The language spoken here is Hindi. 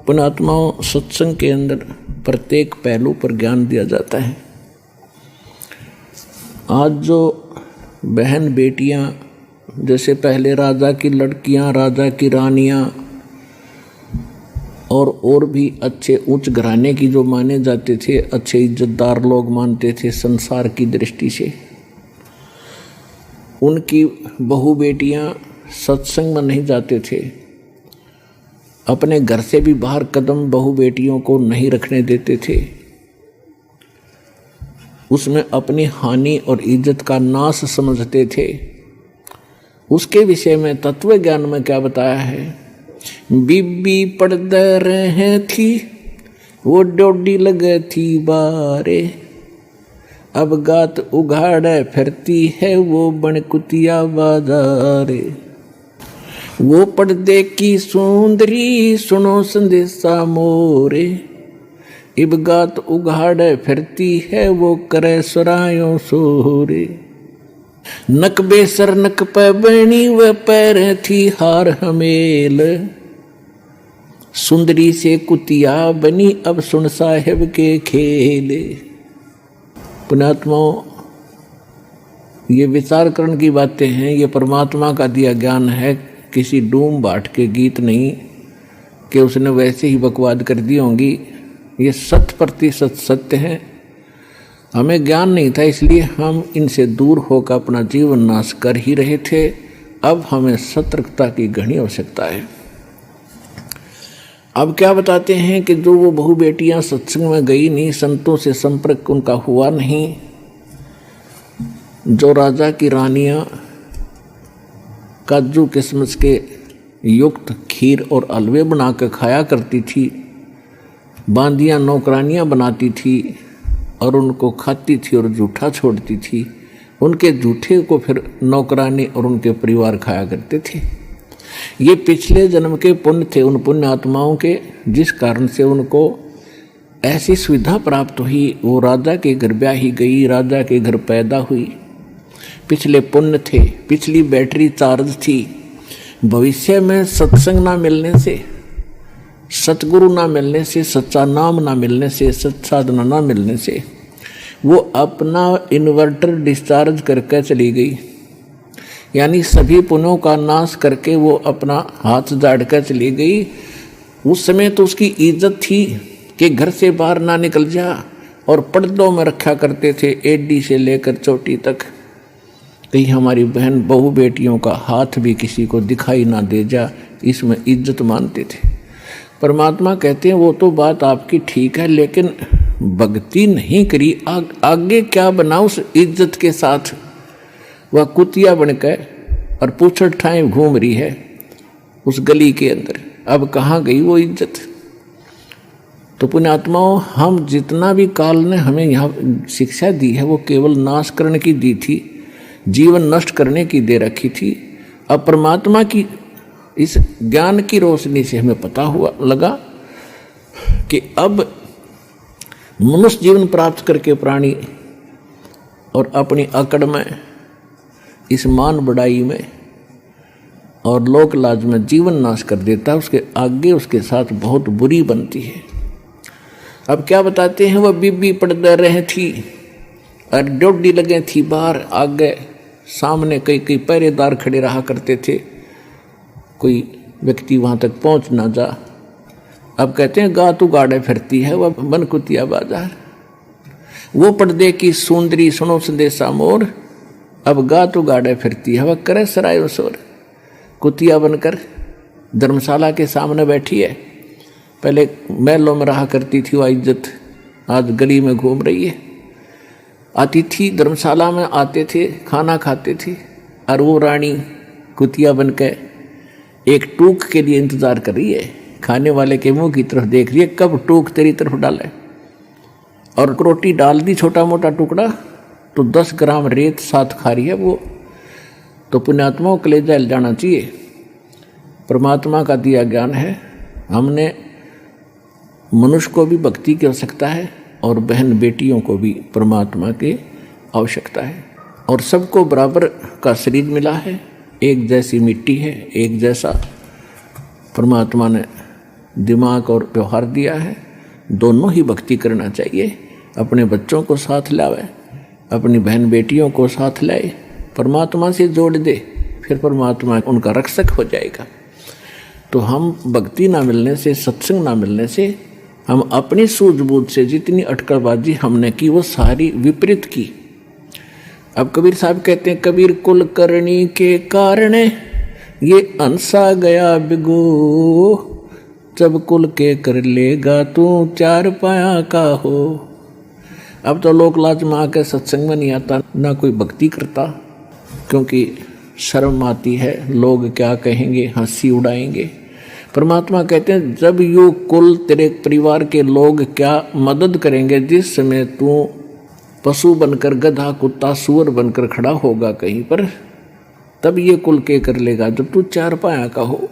पुण्यात्माओं, सत्संग के अंदर प्रत्येक पहलू पर ज्ञान दिया जाता है। आज जो बहन बेटियां, जैसे पहले राजा की लड़कियां, राजा की रानियां और भी अच्छे उच्च घराने की जो माने जाते थे, अच्छे इज्जतदार लोग मानते थे संसार की दृष्टि से, उनकी बहू बेटियां सत्संग में नहीं जाते थे। अपने घर से भी बाहर कदम बहू बेटियों को नहीं रखने देते थे। उसमें अपनी हानि और इज्जत का नाश समझते थे। उसके विषय में तत्व ज्ञान में क्या बताया है? बीबी पड़द रहे थी, वो डोडी लगे थी बारे, अब गात उघाड़े फिरती है वो बनकुतिया बाजारे। वो पर्दे की सुंदरी सुनो संदेशा मोरे, इब गात उघाड़े फिरती है वो करे सरायों सोरे। नक बेसर नक पे बनी व पैर थी हार हमेल, सुंदरी से कुतिया बनी अब सुन साहेब के खेले। पुण्यात्माओं, ये विचार करने की बातें हैं। ये परमात्मा का दिया ज्ञान है, किसी डूम बाट के गीत नहीं कि उसने वैसे ही बकवाद कर दी होंगी। ये 100% सत्य है। हमें ज्ञान नहीं था, इसलिए हम इनसे दूर होकर अपना जीवन नाश कर ही रहे थे। अब हमें सतर्कता की घनी आवश्यकता है। अब क्या बताते हैं कि जो वो बहू बेटियां सत्संग में गई नहीं, संतों से संपर्क उनका हुआ नहीं, जो राजा की रानियां काजू किशमिश के युक्त खीर और हलवे बना कर खाया करती थी, बांदियाँ नौकरानियाँ बनाती थी और उनको खाती थी और जूठा छोड़ती थी, उनके जूठे को फिर नौकरानी और उनके परिवार खाया करते थे। ये पिछले जन्म के पुण्य थे उन पुण्य आत्माओं के, जिस कारण से उनको ऐसी सुविधा प्राप्त हुई। वो राजा के घर ब्याही गई, राजा के घर पैदा हुई। पिछले पुण्य थे, पिछली बैटरी चार्ज थी। भविष्य में सत्संग ना मिलने से, सतगुरु ना मिलने से, सच्चा नाम ना मिलने से, सत्साधना ना मिलने से वो अपना इन्वर्टर डिस्चार्ज करके चली गई। यानी सभी पुण्यों का नाश करके वो अपना हाथ झाड़ कर चली गई। उस समय तो उसकी इज्जत थी कि घर से बाहर ना निकल जा, और पर्दों में रखा करते थे एडी से लेकर चोटी तक, कहीं हमारी बहन बहू बेटियों का हाथ भी किसी को दिखाई ना दे जा, इसमें इज्जत मानते थे। परमात्मा कहते हैं वो तो बात आपकी ठीक है, लेकिन भक्ति नहीं करी, आगे क्या बना उस इज्जत के साथ? वह कुतिया बनकर और पूछड़ ठाए घूम रही है उस गली के अंदर। अब कहाँ गई वो इज्जत? तो पुण्यात्माओं, हम जितना भी काल ने हमें यहाँ शिक्षा दी है वो केवल नाश करने की दी थी, जीवन नष्ट करने की दे रखी थी। अब परमात्मा की इस ज्ञान की रोशनी से हमें पता हुआ लगा कि अब मनुष्य जीवन प्राप्त करके प्राणी और अपनी अकड़ में, इस मान बढ़ाई में और लोक लाज में जीवन नाश कर देता है, उसके आगे उसके साथ बहुत बुरी बनती है। अब क्या बताते हैं? वह बीबी पड़दे रहे थी और डोडी लगे थी बाहर, आगे सामने कई पहरेदार खड़े रहा करते थे, कोई व्यक्ति वहाँ तक पहुँच ना जा। अब कहते हैं गा तू गाड़े फिरती है वह बनकुतिया बाजार। वो पर्दे की सुंदरी सुनो संदेशा मोर, अब गा तू गाड़े फिरती है वह करे सराय सोर। कुतिया बनकर धर्मशाला के सामने बैठी है। पहले महलों में रहा करती थी वह इज्जत, आज गली में घूम रही है। अतिथि धर्मशाला में आते थे, खाना खाते थे, और वो रानी कुतिया बनकर एक टूक के लिए इंतजार कर रही है। खाने वाले के मुंह की तरफ देख रही है, कब टूक तेरी तरफ डाले। और रोटी डाल दी छोटा मोटा टुकड़ा तो 10 ग्राम रेत साथ खा रही है वो। तो पुण्यात्माओं कलेजा हिल जाना चाहिए। परमात्मा का दिया ज्ञान है। हमने मनुष्य को भी भक्ति की आवश्यकता है और बहन बेटियों को भी परमात्मा की आवश्यकता है। और सबको बराबर का शरीर मिला है, एक जैसी मिट्टी है, एक जैसा परमात्मा ने दिमाग और व्यवहार दिया है, दोनों ही भक्ति करना चाहिए। अपने बच्चों को साथ लावे, अपनी बहन बेटियों को साथ लाए, परमात्मा से जोड़ दे, फिर परमात्मा उनका रक्षक हो जाएगा। तो हम भक्ति ना मिलने से, सत्संग ना मिलने से, हम अपनी सूझबूझ से जितनी अटकलबाजी हमने की वो सारी विपरीत की। अब कबीर साहब कहते हैं, कबीर कुल करनी के कारण ये अंसा गया बिगो, जब कुल के कर लेगा तू चार पाया का हो। अब तो लोक लाज में आकर सत्संग में नहीं आता, ना कोई भक्ति करता, क्योंकि शर्म आती है, लोग क्या कहेंगे, हंसी उड़ाएंगे। परमात्मा कहते हैं, जब यू कुल तेरे परिवार के लोग क्या मदद करेंगे, जिस समय तू पशु बनकर, गधा कुत्ता सूअर बनकर खड़ा होगा कहीं पर, तब ये कुल के कर लेगा जब तू चार पाया का हो।